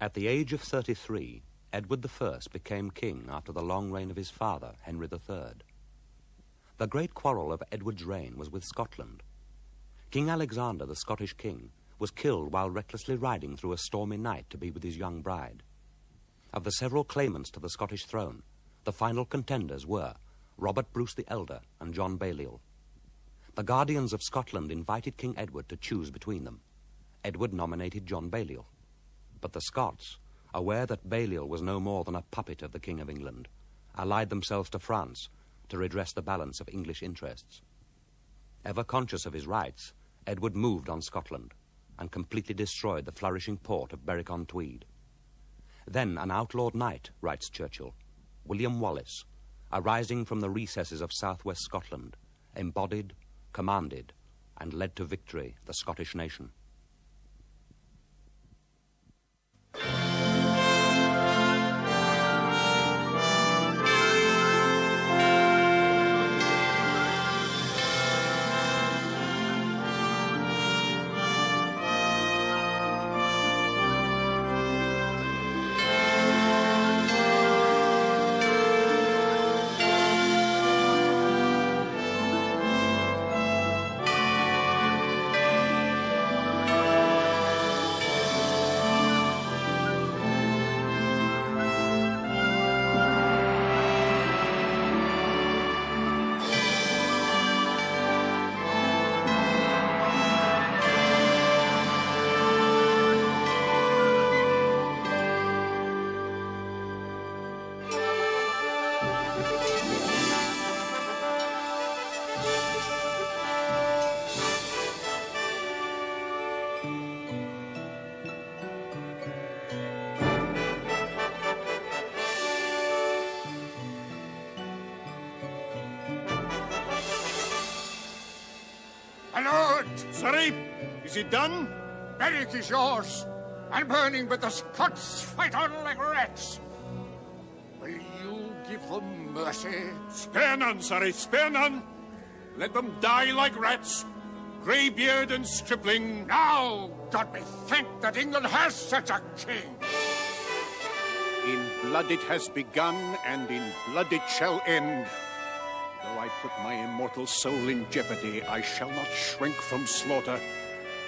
At the age of 33, Edward I became king after the long reign of his father, Henry III. The great quarrel of Edward's reign was with Scotland. King Alexander, the Scottish king, was killed while recklessly riding through a stormy night to be with his young bride. Of the several claimants to the Scottish throne, the final contenders were Robert Bruce the Elder and John Balliol. The guardians of Scotland invited King Edward to choose between them. Edward nominated John Balliol. But the Scots, aware that Balliol was no more than a puppet of the King of England, allied themselves to France to redress the balance of English interests. Ever conscious of his rights, Edward moved on Scotland and completely destroyed the flourishing port of Berwick-on-Tweed. Then an outlawed knight, writes Churchill, William Wallace, arising from the recesses of southwest Scotland, embodied, commanded, and led to victory the Scottish nation. Sorry, is it done? Berwick is yours. I'm burning, but the Scots fight on like rats. Will you give them mercy? Spare none, sorry, spare none. Let them die like rats, greybeard and stripling. Now, God be thanked that England has such a king. In blood it has begun, and in blood it shall end. Though I put my immortal soul in jeopardy, I shall not shrink from slaughter.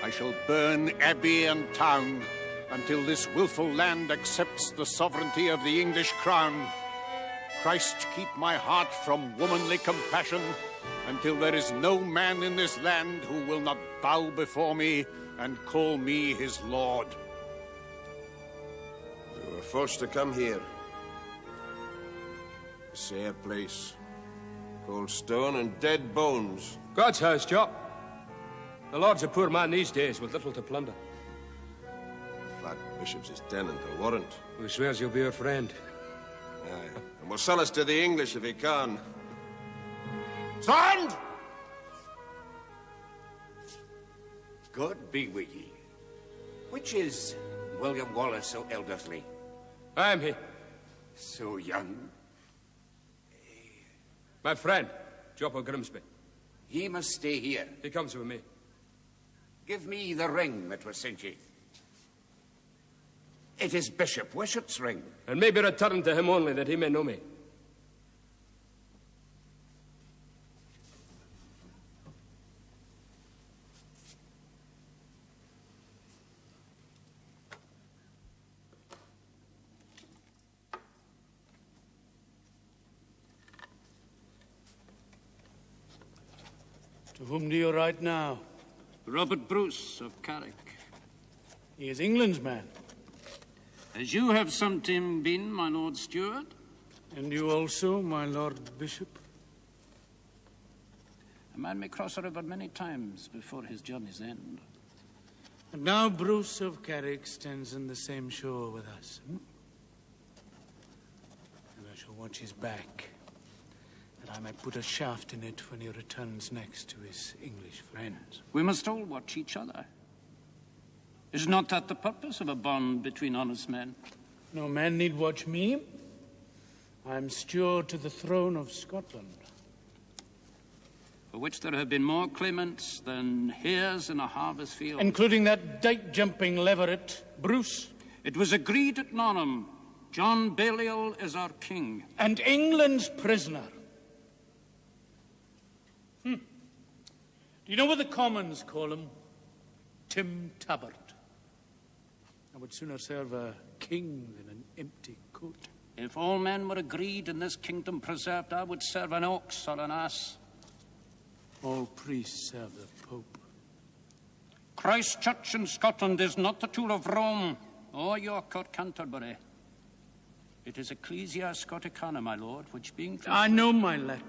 I shall burn abbey and town until this wilful land accepts the sovereignty of the English crown. Christ keep my heart from womanly compassion until there is no man in this land who will not bow before me and call me his lord. We were forced to come here. A sair place. Cold stone and dead bones. God's house, Jock. The Lord's a poor man these days with little to plunder. The flat bishop's his tenant, a warrant. Who swears you'll be a friend. Aye, and will sell us to the English if he can. Stand! God be with ye. Which is William Wallace so elderly? I'm he. So young. My friend, Jopp o' Grimsby. He must stay here. He comes with me. Give me the ring that was sent ye. It is Bishop Wishart's ring. And maybe return to him only, that he may know me. To whom do you write now? Robert Bruce of Carrick. He is England's man. As you have sometime been, my Lord Steward. And you also, my Lord Bishop? A man may cross a river many times before his journey's end. And now Bruce of Carrick stands on the same shore with us. And I shall watch his back, that I may put a shaft in it when he returns next to his English friends. We must all watch each other. Is not that the purpose of a bond between honest men? No man need watch me. I am steward to the throne of Scotland. For which there have been more claimants than hares in a harvest field. Including that dike-jumping leveret, Bruce. It was agreed at Norham, John Balliol is our king. And England's prisoner. Do you know what the Commons call him? Tim Tabbert. I would sooner serve a king than an empty coat. If all men were agreed and this kingdom preserved, I would serve an ox or an ass. All priests serve the Pope. Christ Church in Scotland is not the tool of Rome, or York or Canterbury. It is Ecclesia Scoticana, my lord, which being... I know my Latin.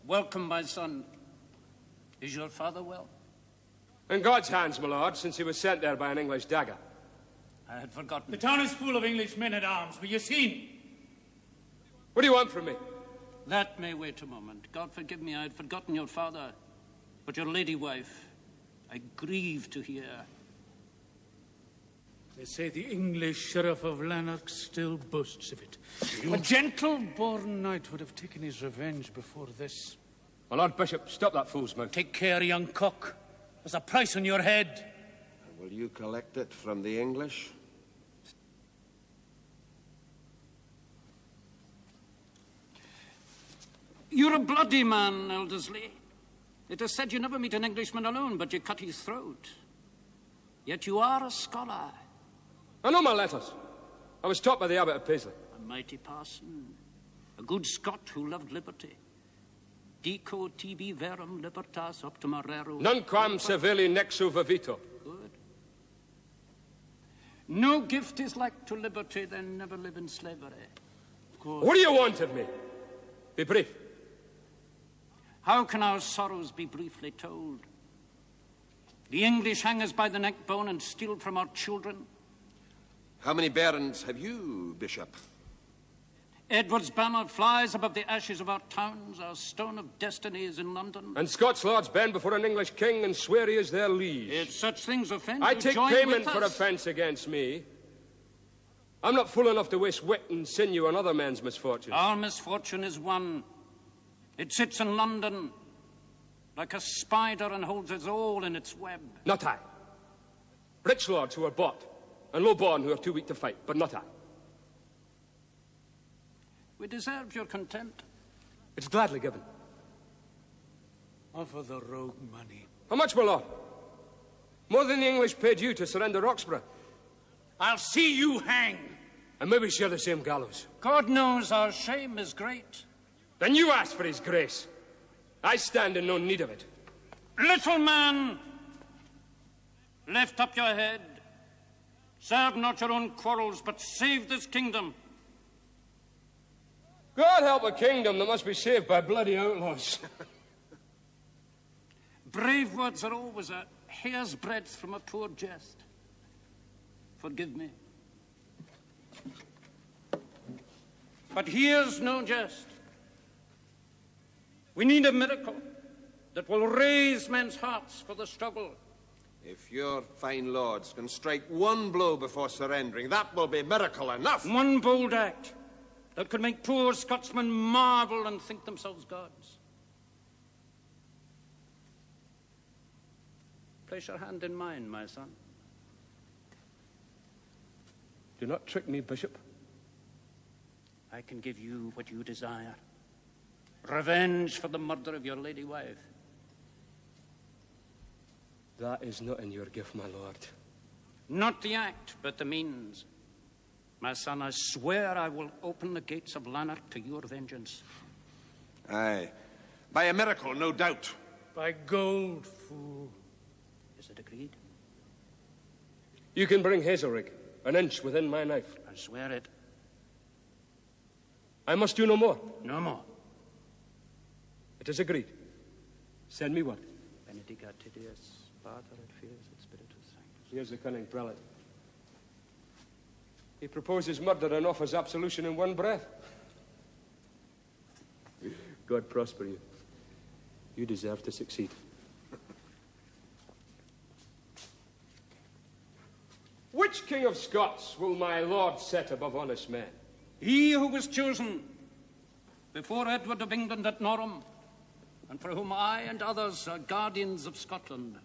Welcome, my son. Is your father well? In God's hands, my lord, since he was sent there by an English dagger. I had forgotten. The town is full of English men-at-arms. Were you seen? What do you want from me? That may wait a moment. God forgive me, I had forgotten your father. But your lady wife, I grieve to hear. They say the English Sheriff of Lanark still boasts of it. A gentle-born knight would have taken his revenge before this. My Lord Bishop, stop that fool's mouth. Take care, young cock. There's a price on your head. And will you collect it from the English? You're a bloody man, Eldersley. It is said you never meet an Englishman alone, but you cut his throat. Yet you are a scholar. I know my letters. I was taught by the Abbot of Paisley. A mighty parson. A good Scot who loved liberty. Dico tibi verum libertas optima rerum. Nunquam civili nexu vivito. Good. No gift is like to liberty, then never live in slavery. Of course. What do you want of me? Be brief. How can our sorrows be briefly told? The English hang us by the neck bone and steal from our children. How many barons have you, Bishop? Edward's banner flies above the ashes of our towns. Our stone of destiny is in London. And Scots lords bend before an English king and swear he is their liege. If such things offend, I you take join payment with for us. offence against me. I'm not fool enough to waste wit and sinew on other men's misfortunes. Our misfortune is one. It sits in London like a spider and holds us all in its web. Not I. Rich lords who are bought, and low-born who are too weak to fight, but not I. We deserve your contempt. It's gladly given. Offer the rogue money. How much, my lord? More than the English paid you to surrender Roxburgh. I'll see you hang. And maybe share the same gallows. God knows our shame is great. Then you ask for his grace. I stand in no need of it. Little man, lift up your head. Serve not your own quarrels, but save this kingdom. God help a kingdom that must be saved by bloody outlaws. Brave words are always a hair's breadth from a poor jest. Forgive me. But here's no jest. We need a miracle that will raise men's hearts for the struggle. If your fine lords can strike one blow before surrendering, that will be miracle enough. One bold act that could make poor Scotsmen marvel and think themselves gods. Place your hand in mine, my son. Do not trick me, Bishop. I can give you what you desire. Revenge for the murder of your lady wife. That is not in your gift, my lord. Not the act, but the means. My son, I swear I will open the gates of Lanark to your vengeance. Aye. By a miracle, no doubt. By gold, fool. Is it agreed? You can bring Hazelrig an inch within my knife. I swear it. I must do no more. No more. It is agreed. Send me word. Benedicat Tidius, Pater et Filius et Spiritus Sanctus. Here's the cunning prelate. He proposes murder and offers absolution in one breath. God prosper you. You deserve to succeed. Which King of Scots will my lord set above honest men? He who was chosen before Edward of England at Norham, and for whom I and others are guardians of Scotland,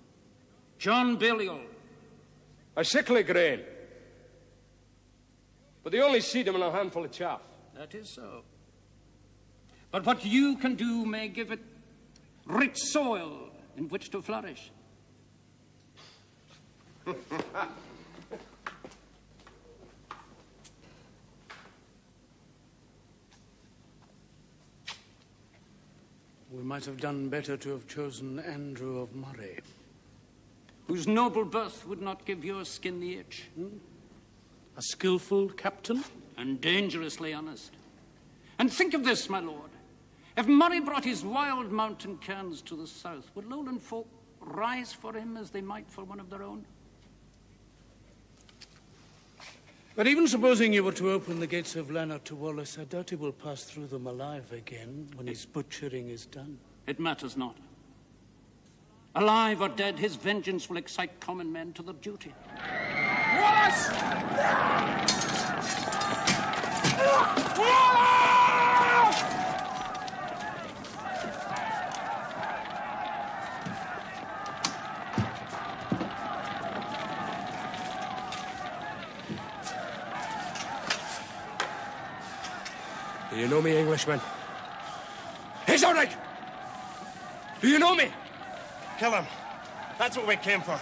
John Balliol. A sickly grain, but they only seed him in a handful of chaff. That is so. But what you can do may give it rich soil in which to flourish. We might have done better to have chosen Andrew of Murray. Whose noble birth would not give your skin the itch. A skillful captain? And dangerously honest. And think of this, my lord. If Murray brought his wild mountain cairns to the south, would lowland folk rise for him as they might for one of their own? But even supposing you were to open the gates of Lanark to Wallace, I doubt he will pass through them alive again when his butchering is done. It matters not. Alive or dead, his vengeance will excite common men to their duty. Wallace! Wallace! Do you know me, Englishman? He's all right! Do you know me? Kill him. That's what we came for.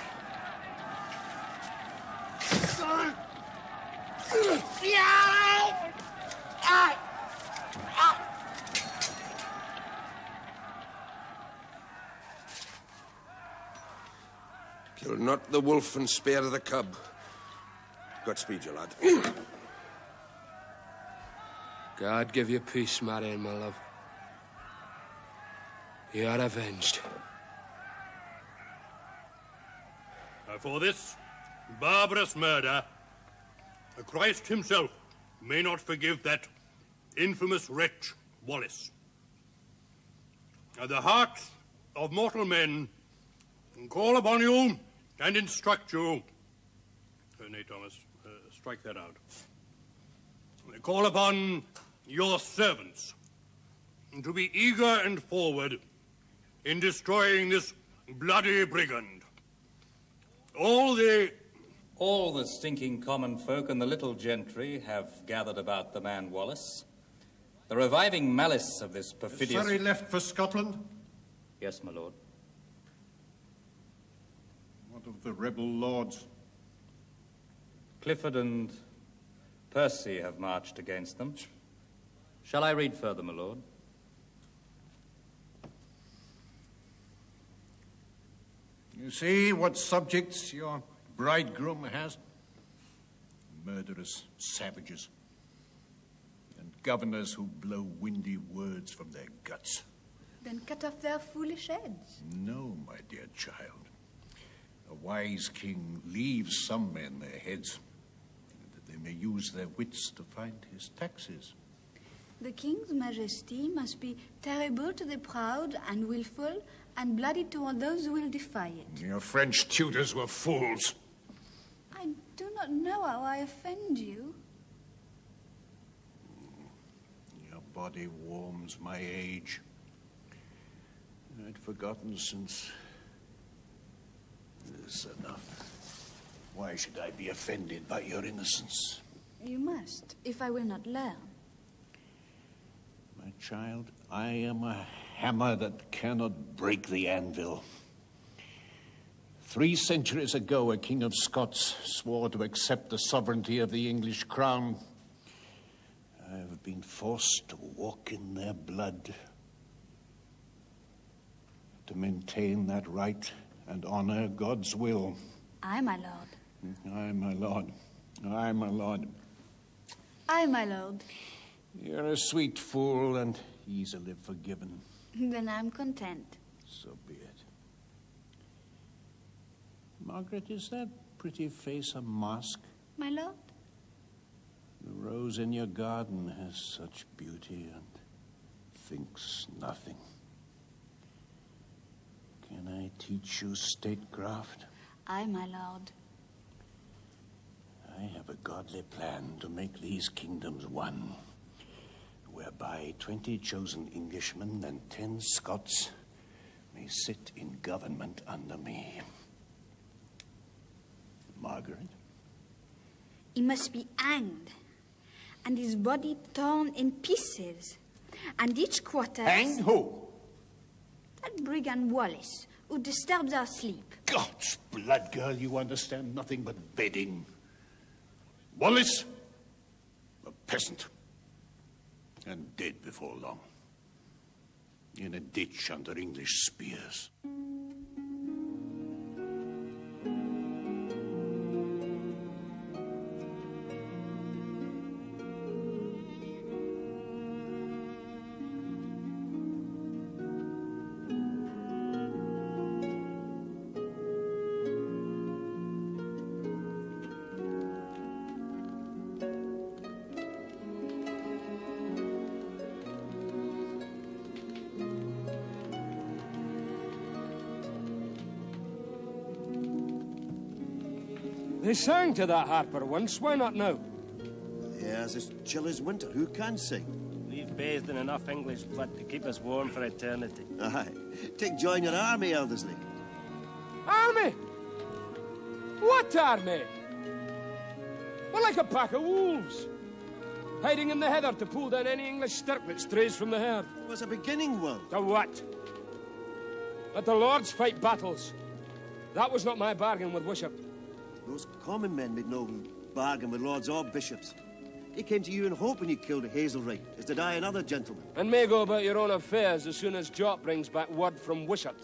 Kill not the wolf and spare the cub. Godspeed, you lad. God give you peace, Marion, my love. You are avenged. For this barbarous murder, Christ himself may not forgive that infamous wretch, Wallace. The hearts of mortal men call upon you and instruct you. Nay, Thomas, strike that out. They call upon your servants to be eager and forward in destroying this bloody brigand. All the stinking common folk and the little gentry have gathered about the man Wallace. The reviving malice of this perfidious... Surrey left for Scotland? Yes, my lord. What of the rebel lords? Clifford and Percy have marched against them. Shall I read further, my lord? You see what subjects your bridegroom has? Murderous savages. And governors who blow windy words from their guts. Then cut off their foolish heads. No, my dear child. A wise king leaves some men their heads, that they may use their wits to find his taxes. The king's majesty must be terrible to the proud and willful, and bloody toward those who will defy it. Your French tutors were fools. I do not know how I offend you. Your body warms my age. I'd forgotten since... This enough. Why should I be offended by your innocence? You must, if I will not learn. My child, I am a hammer that cannot break the anvil. 3 centuries ago, a king of Scots swore to accept the sovereignty of the English crown. I have been forced to walk in their blood. To maintain that right and honor God's will. Aye, my lord. Aye, my lord. Aye, my lord. Aye, my lord. You're a sweet fool and easily forgiven. Then I'm content. So be it. Margaret, is that pretty face a mask? My lord? The rose in your garden has such beauty and thinks nothing. Can I teach you statecraft? Aye, my lord. godly plan to make these kingdoms one, whereby 20 chosen Englishmen and 10 Scots may sit in government under me. Margaret? He must be hanged, and his body torn in pieces, and each quarter... Hanged who? That brigand Wallace, who disturbs our sleep. God's blood, girl, you understand nothing but bedding. Wallace, a peasant, and dead before long, in a ditch under English spears. They sang to that harper once, why not now? Yeah, it's as chill as winter. Who can sing? We've bathed in enough English blood to keep us warm for eternity. Aye. Take join your army, Eldersley. Army? What army? We're like a pack of wolves, hiding in the heather to pull down any English stirk that strays from the herd. It was a beginning, Will. To what? Let the lords fight battles. That was not my bargain with Wishart. Those common men made no bargain with lords or bishops. They came to you in hope when you killed Hazelwright, as did I and other gentlemen. And may go about your own affairs as soon as Jock brings back word from Wishart.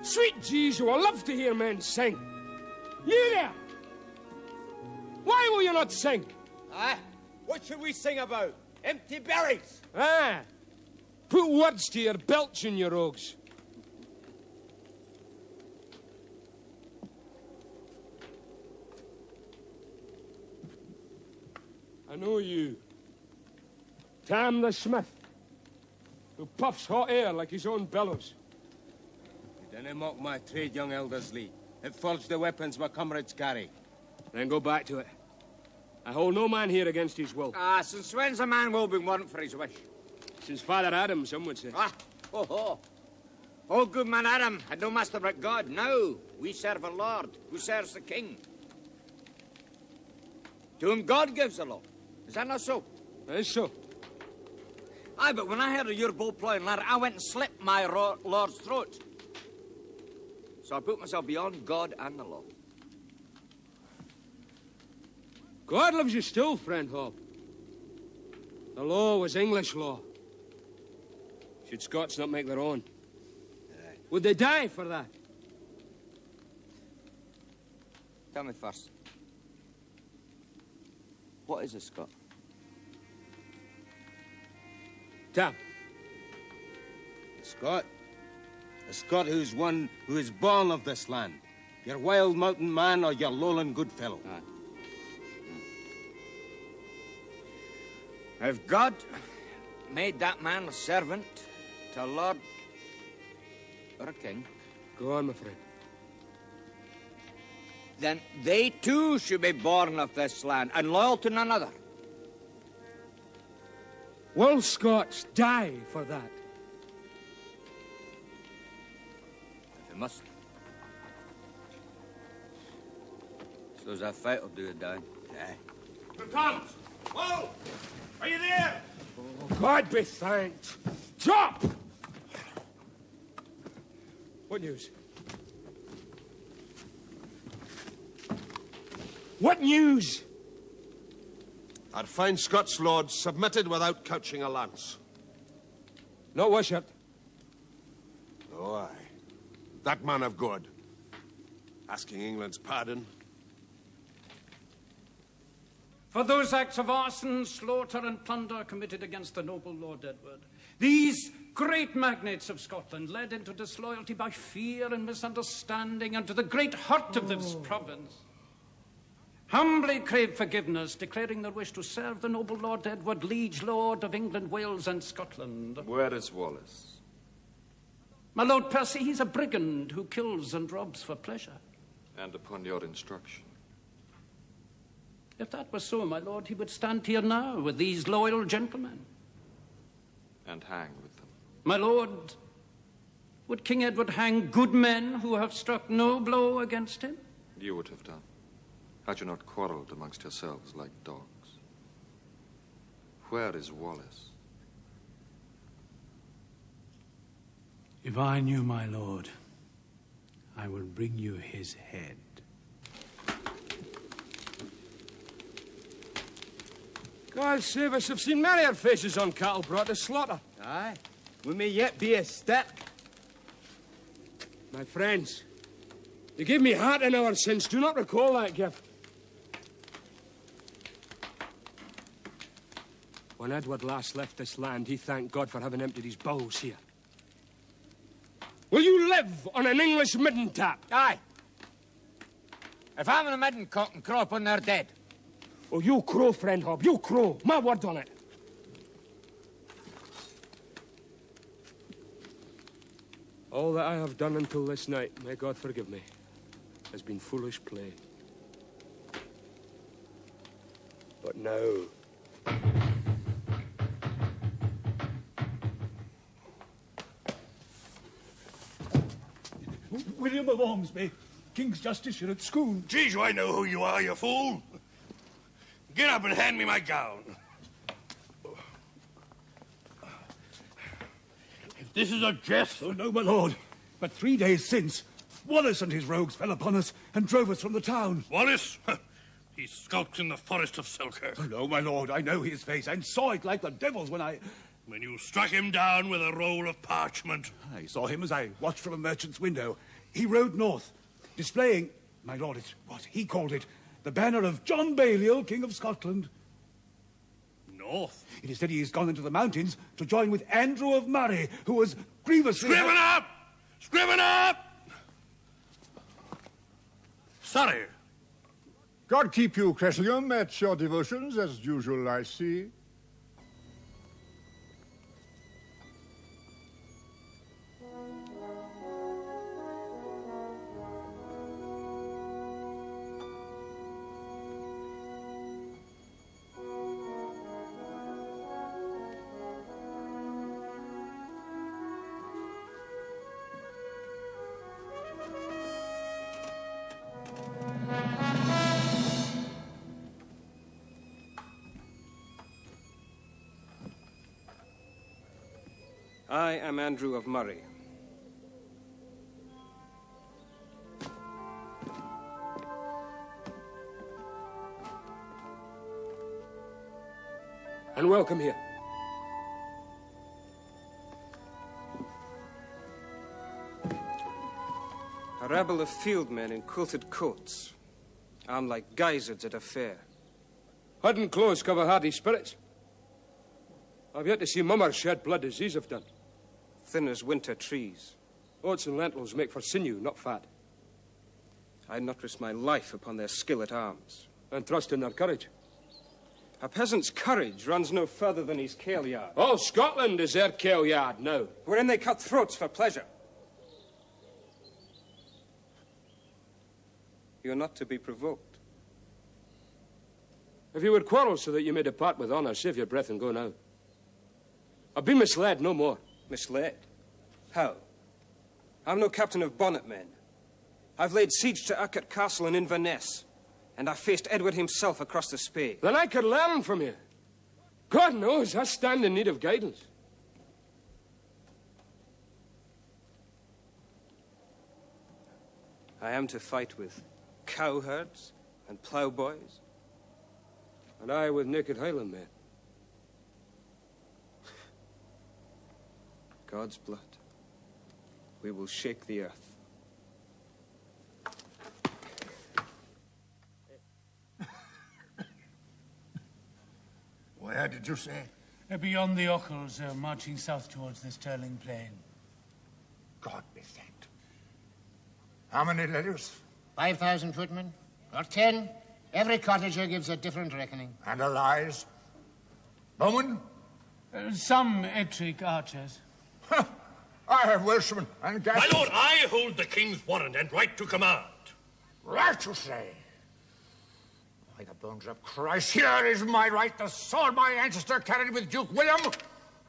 Sweet Jesu, I love to hear men sing. You there! Why will you not sing? Aye, what should we sing about? Empty berries! Ah, put words to your belching, you rogues. I know you. Tam the Smith, who puffs hot air like his own bellows. You dinna mock my trade, young Eldersley. It forged the weapons my comrades carry. Then go back to it. I hold no man here against his will. Ah, since when's a man will be warrant for his wish? Since Father Adam, some would say. Ah, Old good man Adam had no master but God. Now we serve a lord who serves the king, to whom God gives the law. Is that not so? It is so. Aye, but when I heard of your bull-plowing, lad, I went and slit my lord's throat. So I put myself beyond God and the law. God loves you still, friend Hob. The law was English law. Should Scots not make their own? Would they die for that? Tell me first. What is a Scot? Tam. A Scot? A Scot who's one who is born of this land. Your wild mountain man or your lowland good fellow. If God made that man a servant to a lord or a king... Go on, my friend. Then they too should be born of this land and loyal to none other. Will Scots die for that? If they must. Suppose that fight will do it down. Aye. Here comes! Whoa! Are you there? Oh, God be thanked. Drop! What news? What news? Our fine Scots lord submitted without couching a lance. Not Wishart. Oh, aye. That man of God. Asking England's pardon. For those acts of arson, slaughter and plunder committed against the noble Lord Edward, these great magnates of Scotland led into disloyalty by fear and misunderstanding unto the great hurt of this province. Humbly crave forgiveness, declaring their wish to serve the noble Lord Edward, liege lord of England, Wales, and Scotland. Where is Wallace? My Lord Percy, he's a brigand who kills and robs for pleasure. And upon your instruction. If that were so, my lord, he would stand here now with these loyal gentlemen. And hang with them. My lord, would King Edward hang good men who have struck no blow against him? You would have done, had you not quarrelled amongst yourselves like dogs. Where is Wallace? If I knew my lord, I will bring you his head. God save us, I've seen merrier faces on cattle brought to slaughter. Aye, we may yet be a step. My friends, you gave me half an hour since. Do not recall that gift. When Edward last left this land, he thanked God for having emptied his bowls here. Will you live on an English midden tap? Aye. If I'm in a midden cock and crow upon their dead. Oh, you crow, friend Hob, you crow. My word on it. All that I have done until this night, may God forgive me, has been foolish play. But now... William of Ormsby, King's Justiciar at Scone. Jeez, I know who you are, you fool. Get up and hand me my gown. If this is a jest, oh no, my lord. But 3 days since, Wallace and his rogues fell upon us and drove us from the town. Wallace? He skulks in the forest of Selkirk. Oh no, my lord, I know his face and saw it like the devil's when you struck him down with a roll of parchment. I saw him as I watched from a merchant's window. He rode north, displaying, my lord, it's what he called it, the banner of John Balliol, King of Scotland. North? It is said he has gone into the mountains to join with Andrew of Murray, who was grievously... Scriven up! Scriven up! Sorry. God keep you, Cressingham, at your devotions, as usual, I see. I am Andrew of Murray. And welcome here. A rabble of fieldmen in quilted coats, armed like geysers at a fair. Hood and clothes cover hardy spirits. I've yet to see mummers shed blood as these have done. Thin as winter trees. Oats and lentils make for sinew, not fat. I'd not risk my life upon their skill at arms. And trust in their courage. A peasant's courage runs no further than his kail yard. All Scotland is their kail yard now. Wherein they cut throats for pleasure. You're not to be provoked. If you would quarrel so that you may depart with honour, save your breath and go now. I'll be misled no more. Misled? How? I'm no captain of bonnet men. I've laid siege to Urquhart Castle in Inverness, and I faced Edward himself across the Spey. Then I could learn from you. God knows I stand in need of guidance. I am to fight with cowherds and ploughboys. And I with naked Highlandmen. God's blood. We will shake the earth. Where did you say? Beyond the Ochils, marching south towards the Stirling Plain. God be thanked. How many letters? 5,000 footmen, or 10. Every cottager gives a different reckoning. And allies? Bowmen? Some Ettrick archers. I have Wilson and Gash. My lord, I hold the king's warrant and right to command. Right to say. By the bones of Christ, here is my right, the sword my ancestor carried with Duke William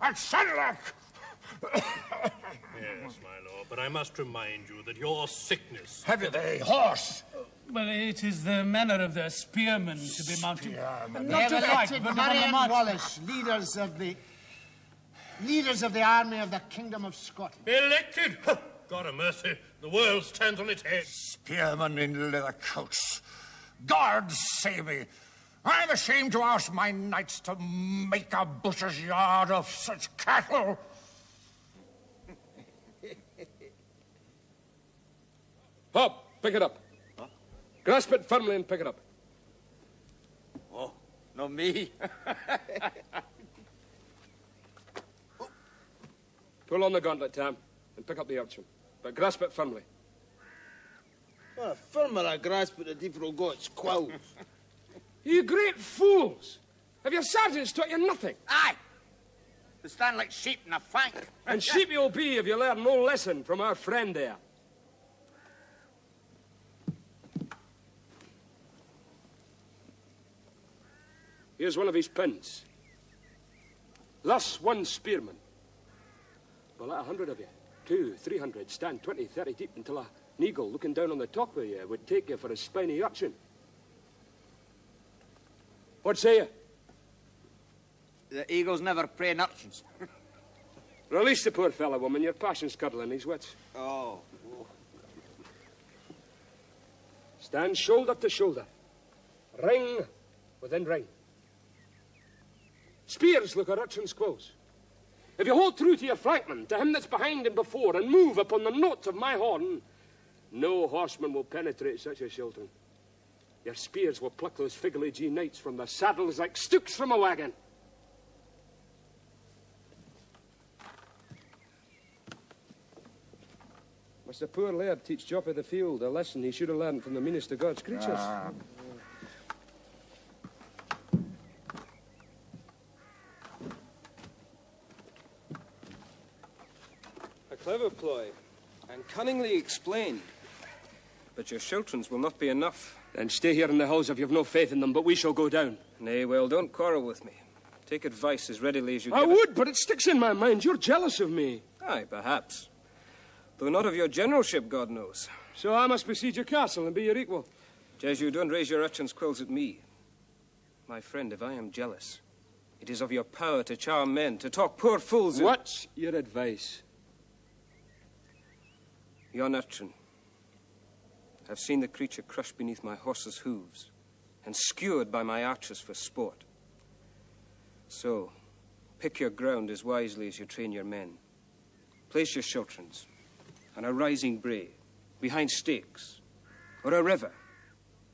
at Senlac. Yes, my lord, but I must remind you that your sickness... Heavy the horse. Well, it is the manner of the spearmen to be mounted. They Not have to fight, elected but Murray on the and march. Wallace, leaders of the army of the Kingdom of Scotland. Elected? God a mercy, the world stands on its head. Spearmen in leather coats. God save me. I'm ashamed to ask my knights to make a butcher's yard of such cattle. Hop, pick it up. Huh? Grasp it firmly and pick it up. Oh, not me. Pull on the gauntlet, Tam, and pick up the urchin. But grasp it firmly. Well, firmer I grasp it, the deeper will go its quills. You great fools! Have your sergeants taught you nothing? Aye. They stand like sheep in a fank. And sheep you'll be if you learn no lesson from our friend there. Here's one of his pins. Thus one spearman. Well, let 100 of you, 200, 300, stand 20, 30 deep until an eagle looking down on the top of you would take you for a spiny urchin. What say you? The eagles never prey on urchins. Release the poor fellow, woman. Your passion's curdling his wits. Oh. Stand shoulder to shoulder. Ring within ring. Spears look at urchin's quills. If you hold true to your flankman, to him that's behind and before, and move upon the notes of my horn, no horseman will penetrate such a children. Your spears will pluck those figgle-edgy knights from their saddles like stooks from a wagon. Must the poor laird teach Jopp of the field a lesson he should have learned from the meanest of God's creatures? A clever ploy, and cunningly explained. But your Shiltrons will not be enough. Then stay here in the house if you've no faith in them, but we shall go down. Nay, well, don't quarrel with me. Take advice as readily as you I give would, but it sticks in my mind. You're jealous of me. Aye, perhaps. Though not of your generalship, God knows. So I must besiege your castle and be your equal. Jesu, don't raise your urchin's quills at me. My friend, if I am jealous, it is of your power to charm men, to talk poor fools. What's your advice? Yon urchin. I've seen the creature crushed beneath my horse's hooves and skewered by my archers for sport. So, pick your ground as wisely as you train your men. Place your Shiltrons on a rising brae, behind stakes, or a river,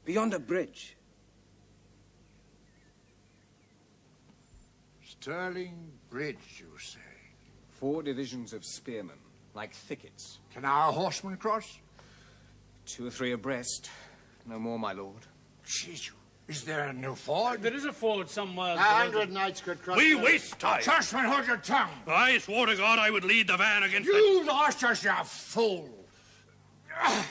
beyond a bridge. Stirling Bridge, you say? 4 divisions of spearmen, like thickets. Can our horsemen cross? 2 or 3 abreast. No more, my lord. Jesu, is there a new ford? There is a ford somewhere. 100 knights could cross. We waste time. Churchman, hold your tongue. I swore to God I would lead the van against You lost us, you fool. I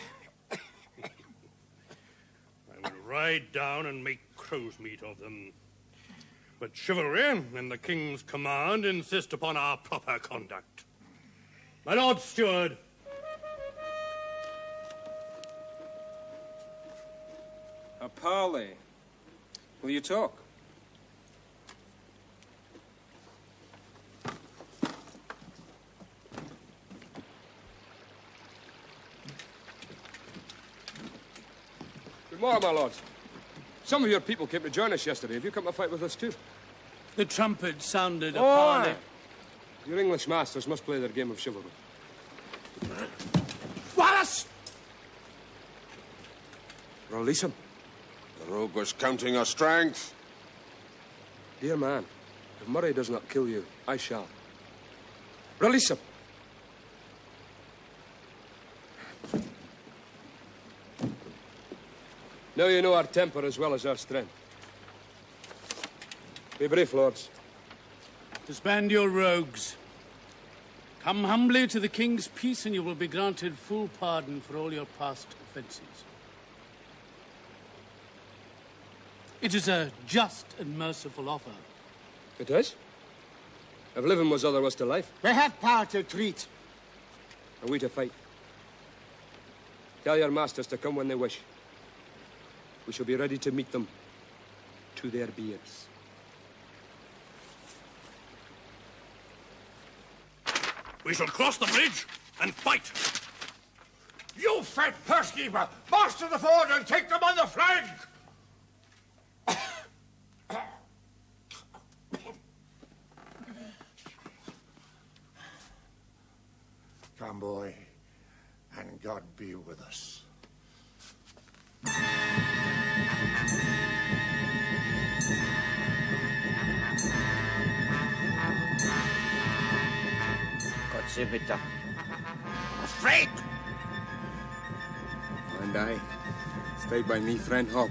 will ride down and make crow's meat of them. But chivalry and the king's command insist upon our proper conduct. My lord steward. A parley. Will you talk? Good morning, my lords. Some of your people came to join us yesterday. Have you come to fight with us too? The trumpet sounded a Oh, parley. aye. Your English masters must play their game of chivalry. Wallace! Release him. The rogue was counting our strength. Dear man, if Murray does not kill you, I shall. Release him. Now you know our temper as well as our strength. Be brief, lords. Disband your rogues. Come humbly to the king's peace, and you will be granted full pardon for all your past offences. It is a just and merciful offer. It is? If living was all there was to life. We have power to treat. Are we to fight? Tell your masters to come when they wish. We shall be ready to meet them to their beards. We shall cross the bridge and fight. You fat purse-keeper! Master the ford and take them on the flank! Come, boy, and God be with us. God save it, Afraid! And I, stay by me, friend Hob.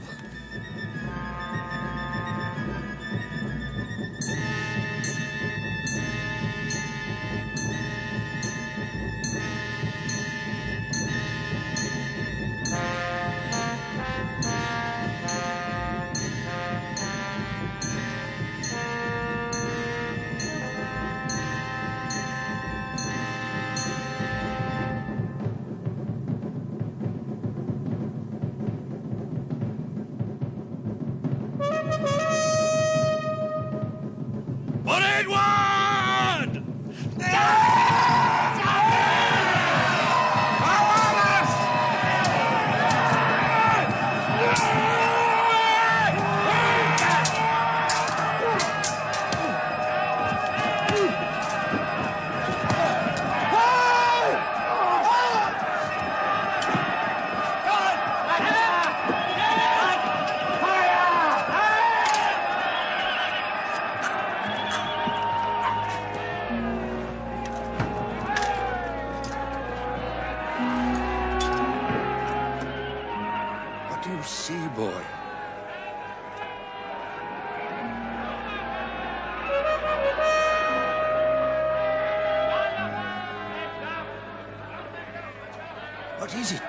What is it?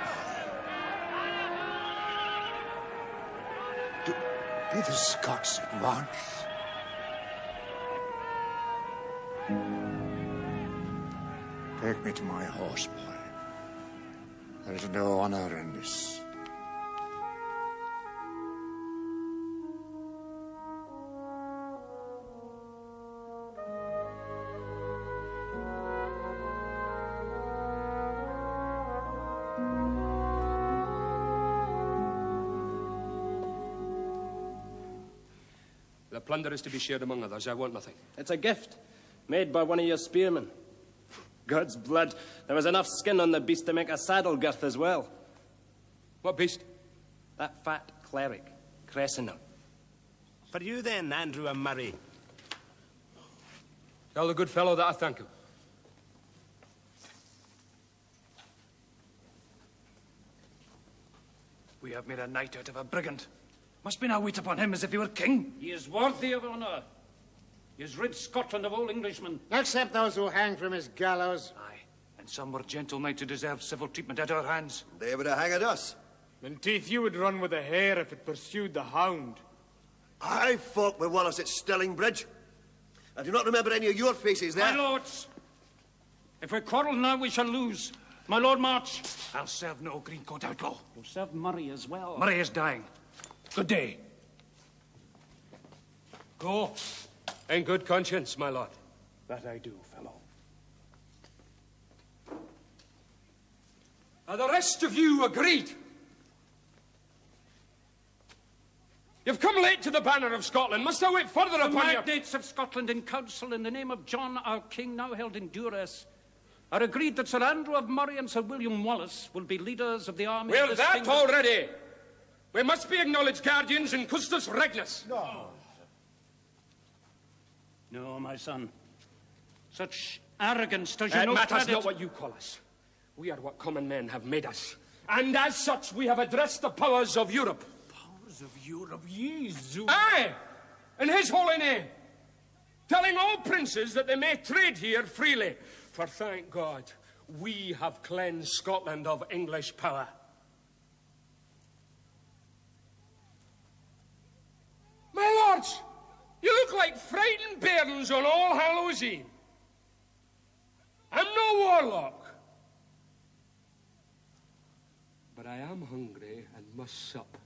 Be the Scots at once. Take me to my horse, boy. There is no honor in this. The plunder is to be shared among others. I want nothing. It's a gift, made by one of your spearmen. God's blood, there was enough skin on the beast to make a saddle girth as well. What beast? That fat cleric, Cressingham. For you then, Andrew and Murray. Tell the good fellow that I thank him. We have made a knight out of a brigand. Must we now wait upon him as if he were king? He is worthy of honour. He has rid Scotland of all Englishmen. Except those who hang from his gallows. Aye, and some were gentle knights who deserved civil treatment at our hands. They would have hanged us. And teeth, you would run with the hare if it pursued the hound. I fought with Wallace at Stirlingbridge. I do not remember any of your faces there. My lords, if we quarrel now, we shall lose. My Lord March, I'll serve no greencoat outlaw. You'll serve Murray as well. Murray is dying. Good day. Go. In good conscience, my lord. That I do, fellow. Are the rest of you agreed? You've come late to the banner of Scotland. Must I wait further The upon you? magnates of Scotland in council in the name of John, our king, now held in duress, are agreed that Sir Andrew of Murray and Sir William Wallace will be leaders of the army of We're this that kingdom. already. We must be acknowledged guardians in Custos Regnus. No, my son. Such arrogance does you It no matters credit. not what you call us. We are what common men have made us. And as such, we have addressed the powers of Europe. Powers of Europe, Jesu. Aye, in his holy name. Telling all princes that they may trade here freely, For thank God, we have cleansed Scotland of English power. My lords, you look like frightened bairns on All Hallows Eve. I'm no warlock, but I am hungry and must sup.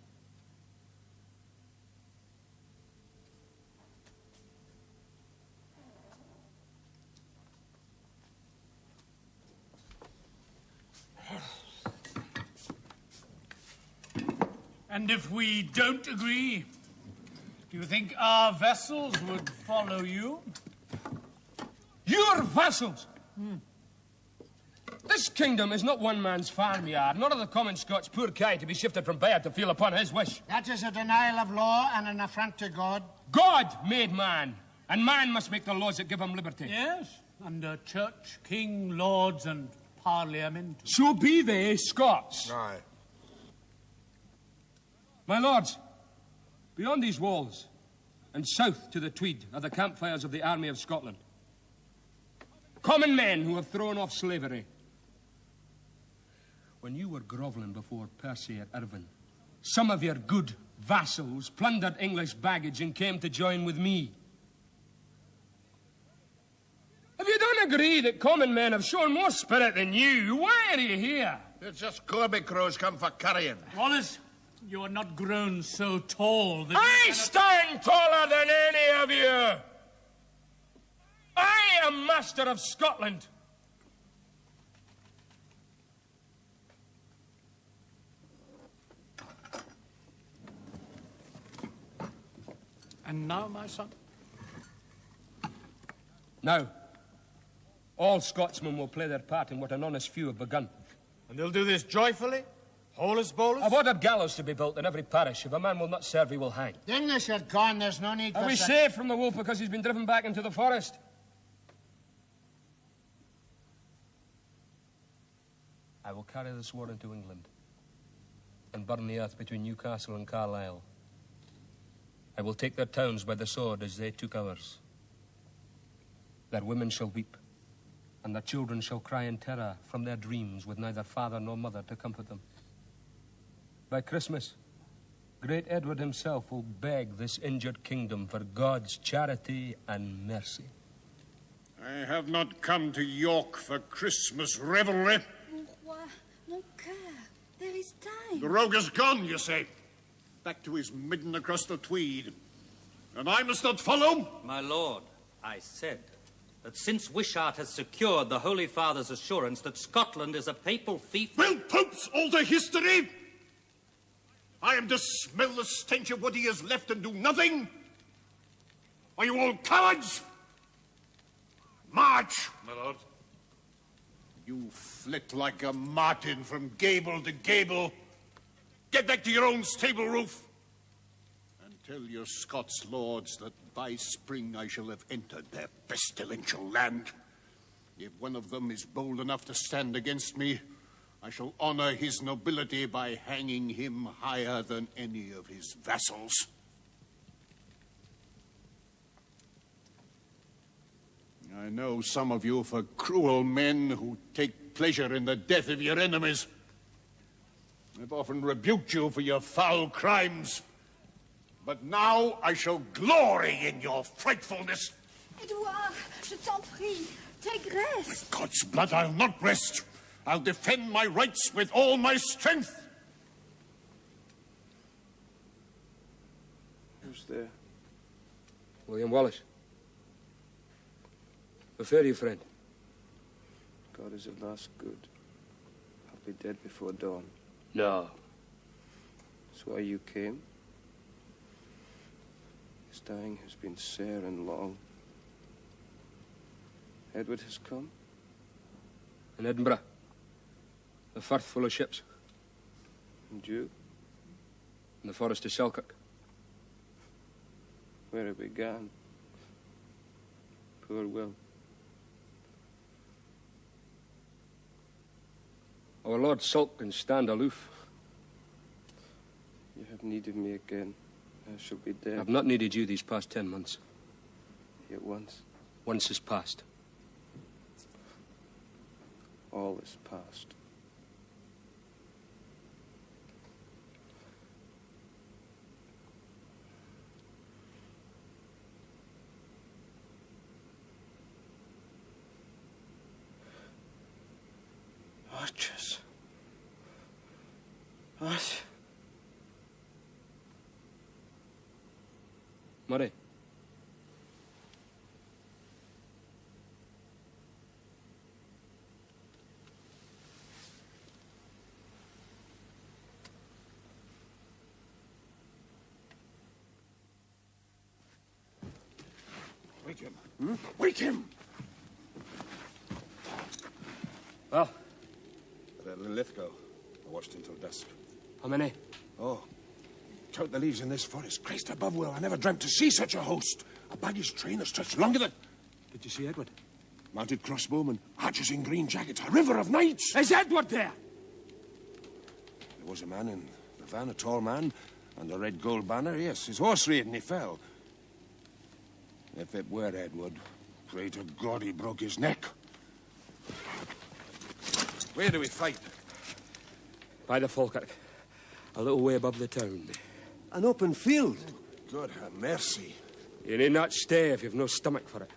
And if we don't agree, do you think our vessels would follow you? Your vessels? This kingdom is not one man's farmyard, nor are the common Scots poor kye to be shifted from Bayard to feel upon his wish. That is a denial of law and an affront to God. God made man, and man must make the laws that give him liberty. Yes, under church, king, lords, and parliament. So be they Scots. Aye. My lords, beyond these walls, and south to the Tweed, are the campfires of the army of Scotland. Common men who have thrown off slavery. When you were grovelling before Percy at Irvine, some of your good vassals plundered English baggage and came to join with me. If you don't agree that common men have shown more spirit than you, why are you here? It's just Corby crows come for carrion. Wallace, you are not grown so tall that I stand taller than any of you. I am master of Scotland. And now, my son? Now, all Scotsmen will play their part in what an honest few have begun. And they'll do this joyfully? Holus bolus? I've ordered gallows to be built in every parish. If a man will not serve, he will hang. The English are gone, there's no need for... Are we safe from the wolf because he's been driven back into the forest? I will carry the sword into England and burn the earth between Newcastle and Carlisle. I will take their towns by the sword as they took ours. Their women shall weep, and their children shall cry in terror from their dreams with neither father nor mother to comfort them. By Christmas, great Edward himself will beg this injured kingdom for God's charity and mercy. I have not come to York for Christmas revelry. Roi, mon cœur, there is time. The rogue is gone, you say? Back to his midden across the Tweed. And I must not follow? My lord, I said that since Wishart has secured the Holy Father's assurance that Scotland is a papal fief... Will popes alter history? I am to smell the stench of what he has left and do nothing? Are you all cowards? March, my lord. You flit like a martin from gable to gable. Get back to your own stable roof. And tell your Scots lords that by spring I shall have entered their pestilential land. If one of them is bold enough to stand against me, I shall honor his nobility by hanging him higher than any of his vassals. I know some of you for cruel men who take pleasure in the death of your enemies. I've often rebuked you for your foul crimes, but now I shall glory in your frightfulness. Edouard, je t'en prie, take rest. God's blood, I'll not rest. I'll defend my rights with all my strength. Who's there? William Wallace. How fare you, friend? God is at last good. I'll be dead before dawn. No. That's why you came? His dying has been sere and long. Edward has come? In Edinburgh. The Firth full of ships. And you? In the forest of Selkirk. Where it began. Poor Will. Our Lord sulk and stand aloof. You have needed me again. I shall be dead. I've not needed you these past 10 months. Yet once. Once is past. all is past. Archers. What? Murray. Wake him. Wake him! Well? Let Lithgow. I watched until dusk. How many? Oh. Count the leaves in this forest. Christ above, Will, I never dreamt to see such a host. A baggage train that stretched longer than... Did you see Edward? Mounted crossbowmen, archers in green jackets, a river of knights. Is Edward there? There was a man in the van, a tall man, and a red gold banner. Yes, his horse reared and he fell. If it were Edward, pray to God he broke his neck. Where do we fight? By the Falkirk, a little way above the town. An open field? God have mercy. You need not stay if you've no stomach for it.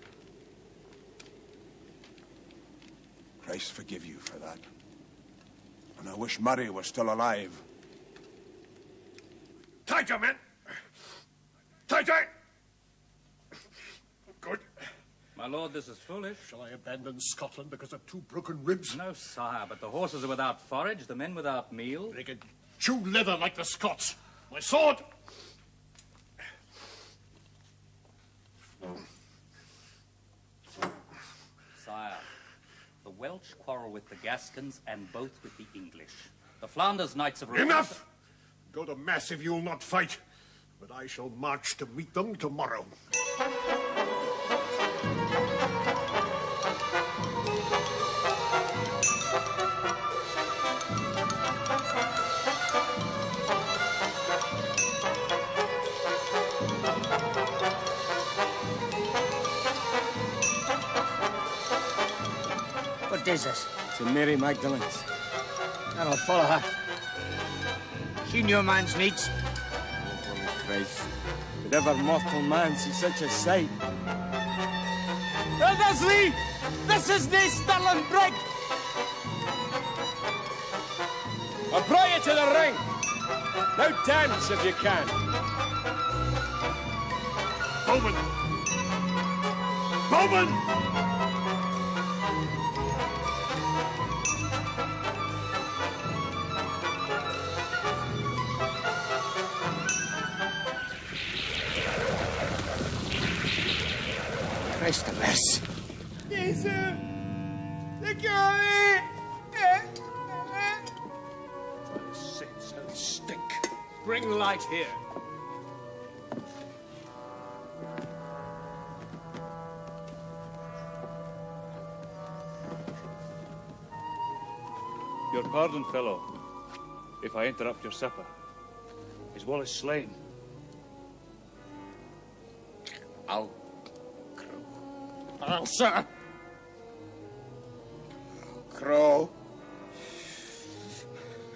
Christ forgive you for that. And I wish Murray were still alive. Tighter, men! Tighter! Good. My lord, this is foolish. Shall I abandon Scotland because of 2 broken ribs? No, sire, but the horses are without forage, the men without meal. They can chew leather like the Scots. My sword! Sire, the Welsh quarrel with the Gascons and both with the English. The Flanders Knights of... Enough! Go to mass if you'll not fight. But I shall march to meet them tomorrow. What is this? It's a Mary Magdalene's. I'll follow her. She knew man's needs. Holy Christ. Did ever mortal man see such a sight? There's Lee! This is the Stirling Brig! I'll pry you to the ring. Now dance if you can. Bowman! Bowman! Christ have mercy. Jesus! They kill me! My sins and stink. Bring light here. Your pardon, fellow, if I interrupt your supper. Is Wallace slain? I'll answer. Crow.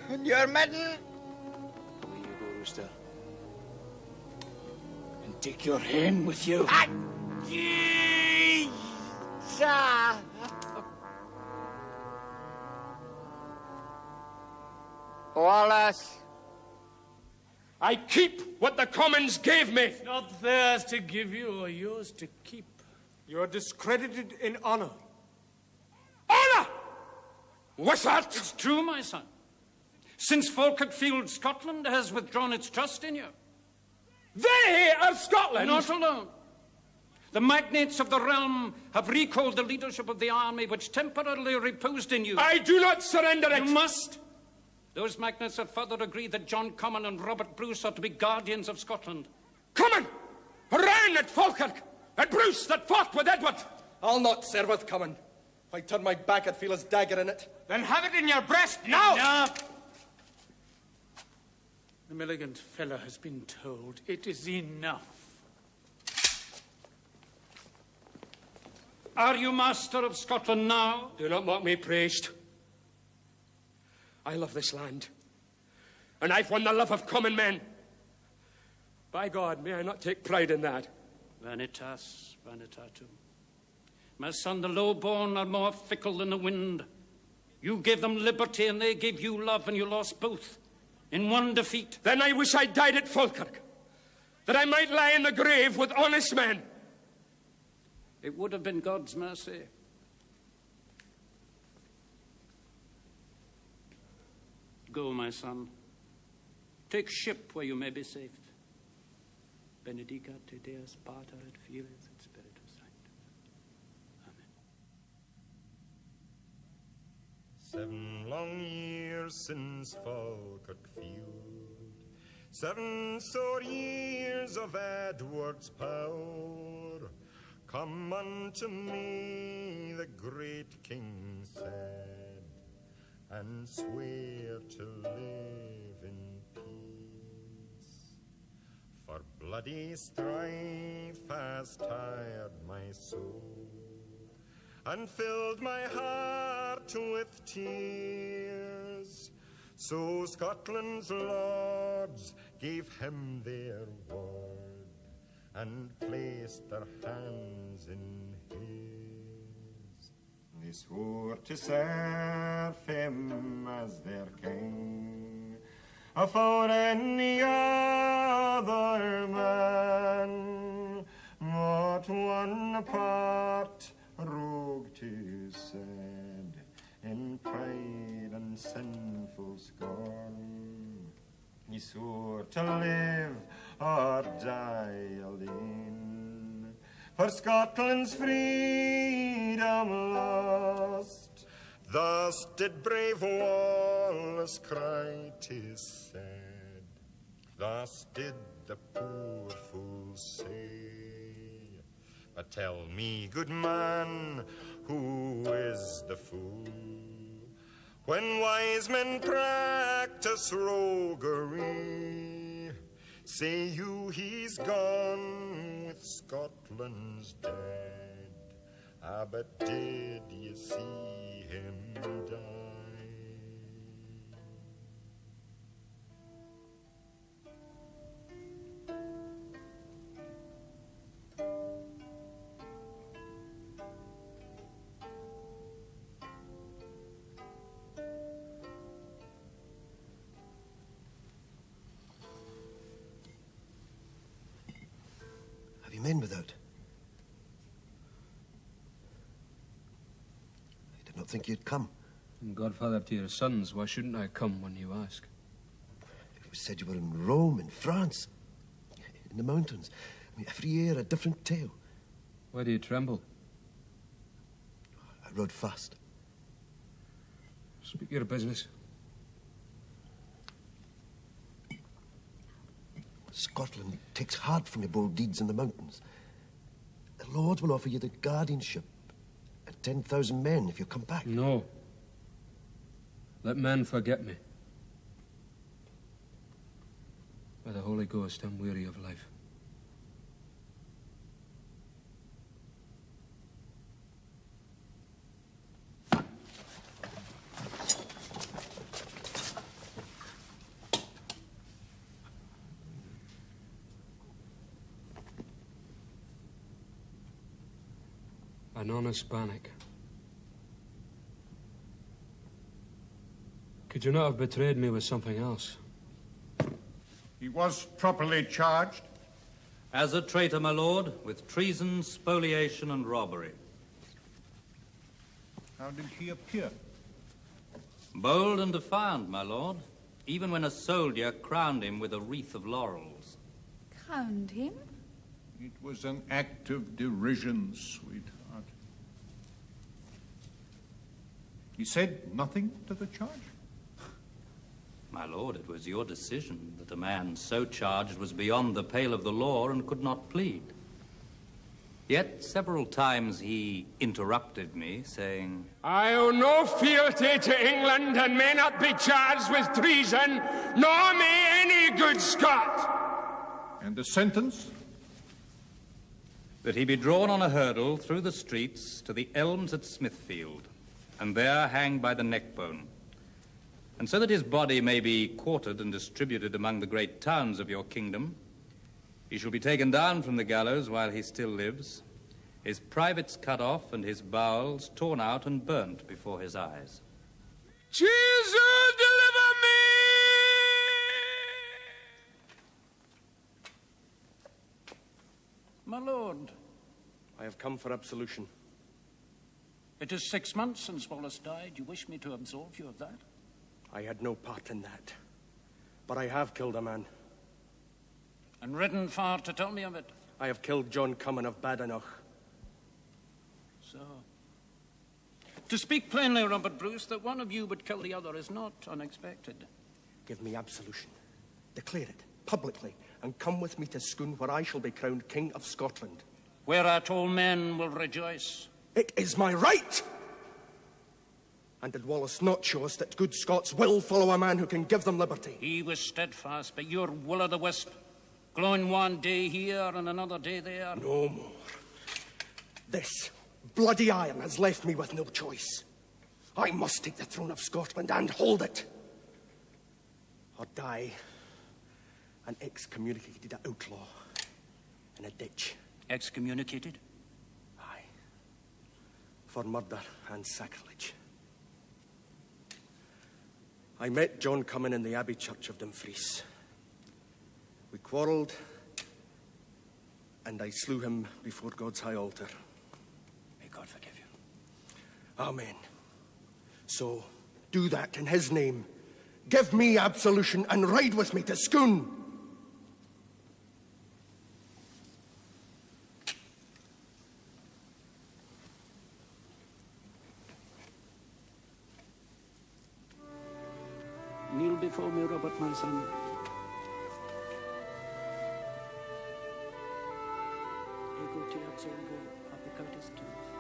And your midden? Away you go, Rooster. And take your hen with you. Wallace. I keep what the Commons gave me. It's not theirs to give you or yours to keep. You are discredited in honor. Honor! What's that? It's true, my son. Since Falkirk Field, Scotland has withdrawn its trust in you. They are Scotland! Not alone. The magnates of the realm have recalled the leadership of the army which temporarily reposed in you. I do not surrender it! You must. Those magnates have further agreed that John Comyn and Robert Bruce are to be guardians of Scotland. Comyn! Ran at Falkirk! And Bruce that fought with Edward! I'll not serve with Comyn. If I turn my back, I'd feel his dagger in it. Then have it in your breast now! Enough! The Milligant fellow has been told. It is enough. Are you master of Scotland now? Do not mock me, priest. I love this land. And I've won the love of common men. By God, may I not take pride in that? Vanitas, vanitatum. My son, the low-born are more fickle than the wind. You gave them liberty and they gave you love, and you lost both in one defeat. Then I wish I died at Falkirk, that I might lie in the grave with honest men. It would have been God's mercy. Go, my son. Take ship where you may be safe. Benedicat te Deus Pater et Filius et Spiritus Sanctus. Amen. 7 long years since Falkirk field, 7 sore years of Edward's power. Come unto me, the great king said, and swear to live in peace. For bloody strife has tired my soul, and filled my heart with tears. So Scotland's lords gave him their word, and placed their hands in his. They swore to serve him as their king, for any other man, not one part rogue to said, in pride and sinful scorn. He swore to live or die alone, for Scotland's freedom lost. Thus did brave Wallace cry, 'tis said. Thus did the poor fool say. But tell me, good man, who is the fool? When wise men practice roguery, say you he's gone with Scotland's dead. Ah, but did you see him die? Men without. I did not think you'd come. I'm godfather to your sons. Why shouldn't I come when you ask? It was said you were in Rome, in France, in the mountains. I mean, every year a different tale. Why do you tremble? I rode fast. Speak your business. Scotland takes heart from your bold deeds in the mountains. The Lord will offer you the guardianship and 10,000 men if you come back. No. Let men forget me. By the Holy Ghost, I'm weary of life. An honest Bannock. Could you not have betrayed me with something else? He was properly charged. As a traitor, my lord, with treason, spoliation, and robbery. How did he appear? Bold and defiant, my lord, even when a soldier crowned him with a wreath of laurels. Crowned him? It was an act of derision, sweetheart. He said nothing to the charge? My lord, it was your decision that a man so charged was beyond the pale of the law and could not plead. Yet several times he interrupted me, saying, I owe no fealty to England and may not be charged with treason, nor may any good Scot. And the sentence? That he be drawn on a hurdle through the streets to the elms at Smithfield, and there hang by the neck bone, And so that his body may be quartered and distributed among the great towns of your kingdom, he shall be taken down from the gallows while he still lives, his privates cut off and his bowels torn out and burnt before his eyes. Jesus, deliver me! My lord. I have come for absolution. It is 6 months since Wallace died. You wish me to absolve you of that? I had no part in that. But I have killed a man. And ridden far to tell me of it? I have killed John Cummin of Badenoch. So. To speak plainly, Robert Bruce, that one of you would kill the other is not unexpected. Give me absolution. Declare it, publicly, and come with me to Scone, where I shall be crowned King of Scotland. Whereat all men will rejoice. It is my right! And did Wallace not show us that good Scots will follow a man who can give them liberty? He was steadfast, but you're will-o'-the-wisp, glowing one day here and another day there. No more. This bloody iron has left me with no choice. I must take the throne of Scotland and hold it, or die an excommunicated outlaw in a ditch. Excommunicated? Aye. For murder and sacrilege. I met John Cummin in the Abbey Church of Dumfries. We quarrelled, and I slew him before God's high altar. May God forgive you. Amen. So, do that in his name. Give me absolution and ride with me to Scone. Kneel before me, Robert, my son. Ego te absolvo a peccatis tuus.